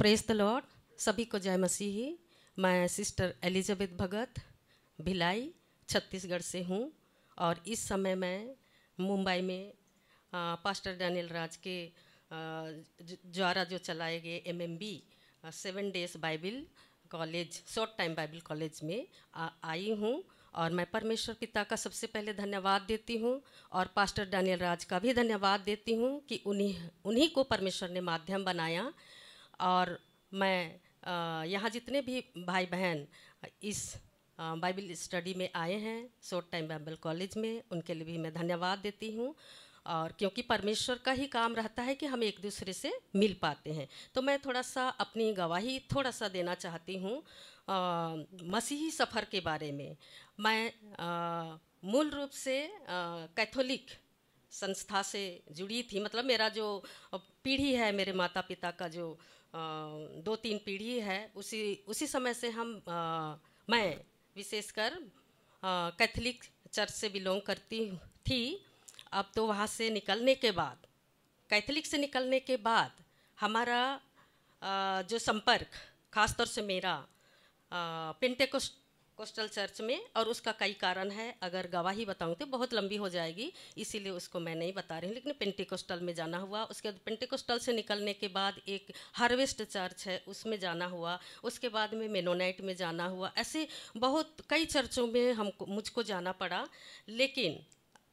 Praise the Lord. सभी को जय मसीही। मैं सिस्टर एलिजाबेथ भगत भिलाई छत्तीसगढ़ से हूँ और इस समय मैं मुंबई में पास्टर डैनियल राज के द्वारा जो चलाए गए MMB 7 days Bible college short time Bible college में आई हूँ और मैं परमेश्वर पिता का सबसे पहले धन्यवाद देती हूँ और पास्टर डैनियल राज का भी धन्यवाद देती हूँ कि उन्हीं को परमेश्वर ने माध्यम बनाया। और मैं यहाँ जितने भी भाई बहन इस बाइबल स्टडी में आए हैं शॉर्ट टाइम बाइबल कॉलेज में, उनके लिए भी मैं धन्यवाद देती हूँ। और क्योंकि परमेश्वर का ही काम रहता है कि हम एक दूसरे से मिल पाते हैं, तो मैं थोड़ा सा अपनी गवाही थोड़ा सा देना चाहती हूँ मसीही सफ़र के बारे में। मैं मूल रूप से कैथोलिक संस्था से जुड़ी थी, मतलब मेरा जो पीढ़ी है, मेरे माता पिता का जो 2-3 पीढ़ी है, उसी समय से मैं विशेषकर कैथोलिक चर्च से बिलोंग करती थी। अब तो वहाँ से निकलने के बाद, कैथोलिक से निकलने के बाद हमारा जो संपर्क, ख़ासतौर से मेरा पेंटेकोस्टल चर्च में, और उसका कई कारण है, अगर गवाही बताऊं तो बहुत लंबी हो जाएगी, इसीलिए उसको मैं नहीं बता रही हूँ। लेकिन पेंटेकोस्टल में जाना हुआ, उसके बाद पेंटेकोस्टल से निकलने के बाद एक हार्वेस्ट चर्च है उसमें जाना हुआ, उसके बाद में मेनोनाइट में जाना हुआ। ऐसे बहुत कई चर्चों में मुझको जाना पड़ा, लेकिन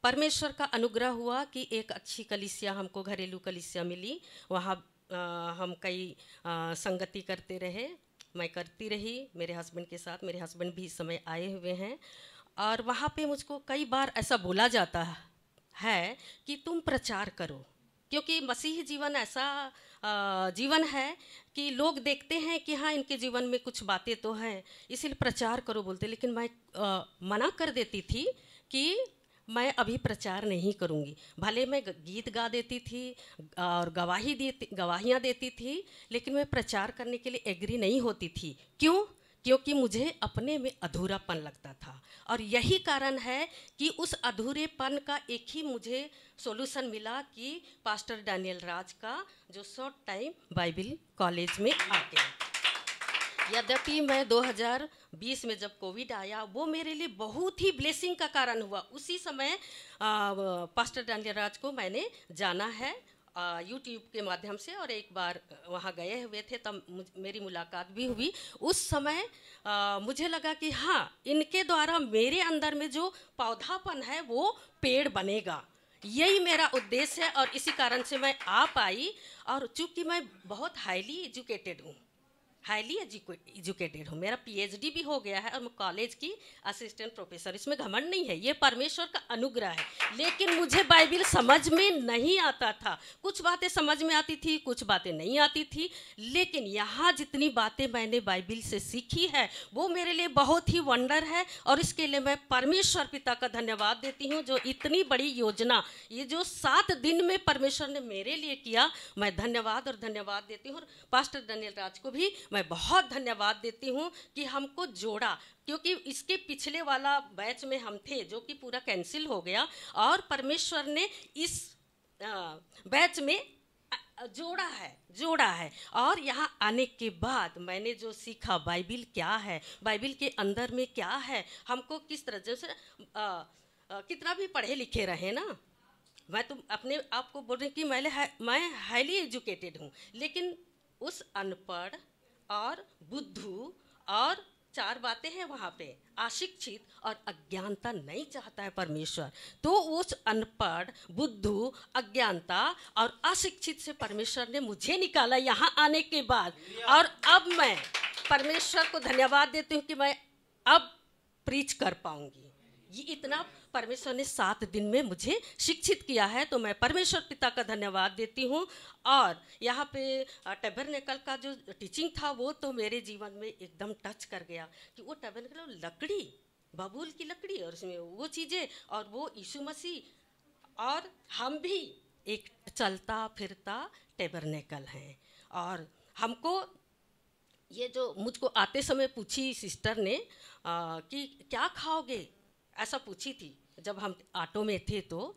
परमेश्वर का अनुग्रह हुआ कि एक अच्छी कलीसिया हमको, घरेलू कलीसिया मिली। वहाँ हम कई संगति करते रहे, मैं करती रही मेरे हस्बैंड के साथ। मेरे हस्बैंड भी इस समय आए हुए हैं और वहाँ पे मुझको कई बार ऐसा बोला जाता है कि तुम प्रचार करो, क्योंकि मसीही जीवन ऐसा जीवन है कि लोग देखते हैं कि हाँ, इनके जीवन में कुछ बातें तो हैं, इसीलिए प्रचार करो बोलते। लेकिन मैं मना कर देती थी कि मैं अभी प्रचार नहीं करूँगी। भले मैं गीत गा देती थी और गवाहियाँ देती थी, लेकिन मैं प्रचार करने के लिए एग्री नहीं होती थी। क्यों? क्योंकि मुझे अपने में अधूरापन लगता था, और यही कारण है कि उस अधूरेपन का एक ही मुझे सॉल्यूशन मिला कि पास्टर डैनियल राज का जो शॉर्ट टाइम बाइबल कॉलेज में आके, यद्यपि मैं 2020 में जब कोविड आया, वो मेरे लिए बहुत ही ब्लेसिंग का कारण हुआ। उसी समय पास्टर डैनियल राज को मैंने जाना है यूट्यूब के माध्यम से, और एक बार वहाँ गए हुए थे तब मेरी मुलाकात भी हुई। उस समय मुझे लगा कि हाँ, इनके द्वारा मेरे अंदर में जो पौधापन है वो पेड़ बनेगा, यही मेरा उद्देश्य है। और इसी कारण से मैं आ पाई। और चूँकि मैं बहुत हाईली एजुकेटेड हूँ, मेरा PhD भी हो गया है और मैं कॉलेज की असिस्टेंट प्रोफेसर, इसमें घमंड नहीं है, ये परमेश्वर का अनुग्रह है। लेकिन मुझे बाइबल समझ में नहीं आता था, कुछ बातें समझ में आती थी, कुछ बातें नहीं आती थी। लेकिन यहाँ जितनी बातें मैंने बाइबल से सीखी है वो मेरे लिए बहुत ही वंडर है, और इसके लिए मैं परमेश्वर पिता का धन्यवाद देती हूँ, जो इतनी बड़ी योजना, ये जो 7 दिन में परमेश्वर ने मेरे लिए किया, मैं धन्यवाद देती हूँ। और पास्टर डैनियल राज को भी मैं बहुत धन्यवाद देती हूँ कि हमको जोड़ा, क्योंकि इसके पिछले वाला बैच में हम थे जो कि पूरा कैंसिल हो गया, और परमेश्वर ने इस बैच में जोड़ा है। और यहाँ आने के बाद मैंने जो सीखा, बाइबल क्या है, बाइबल के अंदर में क्या है, हमको किस तरह, जैसे कितना भी पढ़े लिखे रहे ना, मैं तो अपने आप को बोल रही कि मैं हाईली एजुकेटेड हूँ, लेकिन उस अनपढ़ और बुद्धू और 4 बातें हैं वहाँ पे, अशिक्षित और अज्ञानता नहीं चाहता है परमेश्वर। तो उस अनपढ़, बुद्धू, अज्ञानता और अशिक्षित से परमेश्वर ने मुझे निकाला यहाँ आने के बाद, और अब मैं परमेश्वर को धन्यवाद देती हूँ कि मैं अब प्रीच कर पाऊँगी। ये इतना परमेश्वर ने 7 दिन में मुझे शिक्षित किया है, तो मैं परमेश्वर पिता का धन्यवाद देती हूँ। और यहाँ पे टैबरनेकल का जो टीचिंग था वो तो मेरे जीवन में एकदम टच कर गया, कि वो टैबरनेकल लकड़ी, बबूल की लकड़ी, और उसमें वो चीज़ें, और वो यीशु मसीह, और हम भी एक चलता फिरता टैबरनेकल हैं। और हमको ये जो मुझको आते समय पूछी सिस्टर ने कि क्या खाओगे, ऐसा पूछी थी जब हम ऑटो में थे, तो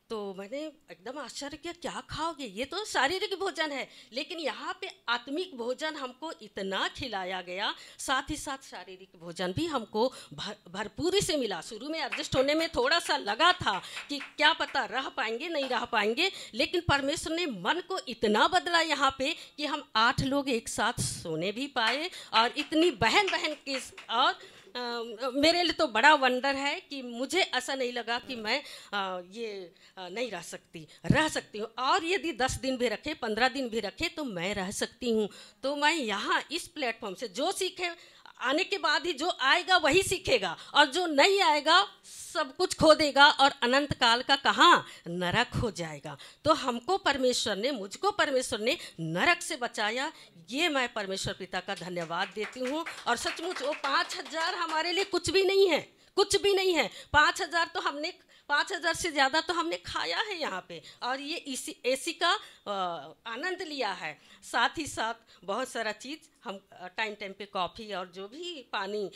तो मैंने एकदम आश्चर्य किया, क्या खाओगे? ये तो शारीरिक भोजन है, लेकिन यहाँ पे आत्मिक भोजन हमको इतना खिलाया गया, साथ ही साथ शारीरिक भोजन भी हमको भरपूरी से मिला। शुरू में एडजस्ट होने में थोड़ा सा लगा था कि क्या पता रह पाएंगे नहीं रह पाएंगे, लेकिन परमेश्वर ने मन को इतना बदला यहाँ पे कि हम 8 लोग एक साथ सोने भी पाए, और इतनी बहन बहन के, और मेरे लिए तो बड़ा वंडर है कि मुझे ऐसा नहीं लगा कि मैं नहीं रह सकती हूँ। और यदि 10 दिन भी रखे, 15 दिन भी रखे, तो मैं रह सकती हूँ। तो मैं यहाँ इस प्लेटफॉर्म से जो सीखे, आने के बाद ही जो आएगा वही सीखेगा, और जो नहीं आएगा सब कुछ खो देगा और अनंत काल का कहाँ नरक हो जाएगा। तो हमको परमेश्वर ने, मुझको परमेश्वर ने नरक से बचाया, ये मैं परमेश्वर पिता का धन्यवाद देती हूँ। और सचमुच वो 5000 हमारे लिए कुछ भी नहीं है, कुछ भी नहीं है। 5000 तो हमने, 5000 से ज़्यादा तो हमने खाया है यहाँ पे, और ये इसी एसी का आनंद लिया है। साथ ही साथ बहुत सारा चीज़ हम टाइम पे कॉफ़ी और जो भी पानी,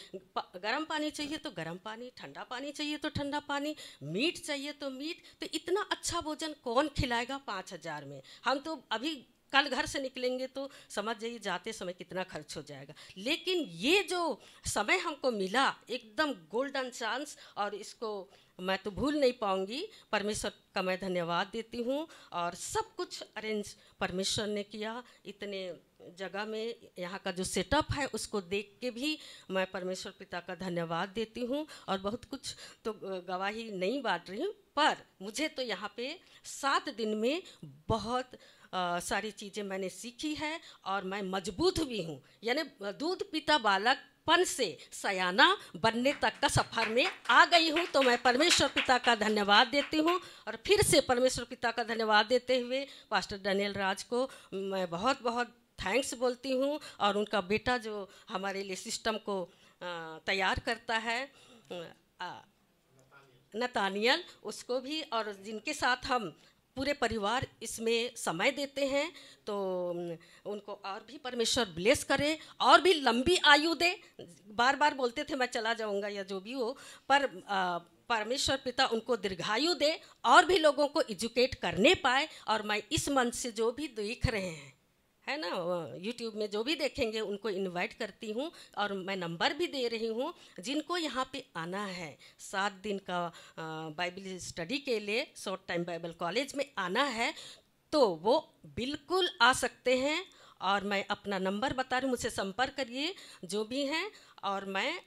गर्म पानी चाहिए तो गर्म पानी, ठंडा पानी चाहिए तो ठंडा पानी, मीट चाहिए तो मीट। तो इतना अच्छा भोजन कौन खिलाएगा 5000 में? हम तो अभी कल घर से निकलेंगे तो समझ जाइए जाते समय कितना खर्च हो जाएगा। लेकिन ये जो समय हमको मिला, एकदम गोल्डन चांस, और इसको मैं तो भूल नहीं पाऊंगी। परमेश्वर का मैं धन्यवाद देती हूँ। और सब कुछ अरेंज परमेश्वर ने किया, इतने जगह में यहाँ का जो सेटअप है उसको देख के भी मैं परमेश्वर पिता का धन्यवाद देती हूँ। और बहुत कुछ तो गवाही नहीं बांट रही हूँ, पर मुझे तो यहाँ पे 7 दिन में बहुत सारी चीज़ें मैंने सीखी है, और मैं मजबूत भी हूँ। यानी दूध पीता बालकपन से सयाना बनने तक का सफ़र में आ गई हूँ। तो मैं परमेश्वर पिता का धन्यवाद देती हूँ। और फिर से परमेश्वर पिता का धन्यवाद देते हुए पास्टर डैनियल राज को मैं बहुत बहुत थैंक्स बोलती हूँ। और उनका बेटा जो हमारे लिए सिस्टम को तैयार करता है, नतानियल, उसको भी, और जिनके साथ हम पूरे परिवार इसमें समय देते हैं, तो उनको और भी परमेश्वर ब्लेस करे, और भी लंबी आयु दे। बार बार बोलते थे मैं चला जाऊंगा या जो भी हो, पर परमेश्वर पिता उनको दीर्घायु दे, और भी लोगों को एजुकेट करने पाए। और मैं इस मंच से जो भी देख रहे हैं, है ना, यूट्यूब में जो भी देखेंगे उनको इनवाइट करती हूँ। और मैं नंबर भी दे रही हूँ, जिनको यहाँ पे आना है 7 दिन का बाइबल स्टडी के लिए शॉर्ट टाइम बाइबल कॉलेज में आना है, तो वो बिल्कुल आ सकते हैं। और मैं अपना नंबर बता रही हूँ, मुझसे संपर्क करिए जो भी हैं, और मैं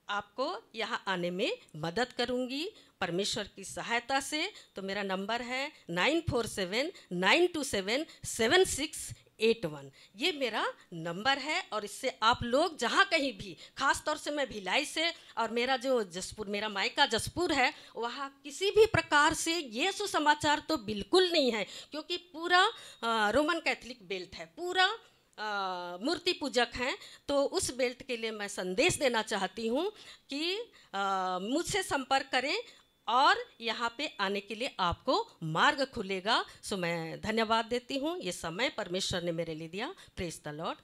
आपको यहाँ आने में मदद करूँगी परमेश्वर की सहायता से। तो मेरा नंबर है 9479277681। ये मेरा नंबर है। और इससे आप लोग जहाँ कहीं भी, ख़ास तौर से मैं भिलाई से, और मेरा जो जसपुर, मेरा मायका जसपुर है, वहाँ किसी भी प्रकार से ये सुसमाचार तो बिल्कुल नहीं है, क्योंकि पूरा रोमन कैथलिक बेल्ट है, पूरा मूर्ति पूजक हैं। तो उस बेल्ट के लिए मैं संदेश देना चाहती हूँ कि मुझसे संपर्क करें, और यहाँ पे आने के लिए आपको मार्ग खुलेगा। सो मैं धन्यवाद देती हूँ। ये समय परमेश्वर ने मेरे लिए दिया। Praise the Lord.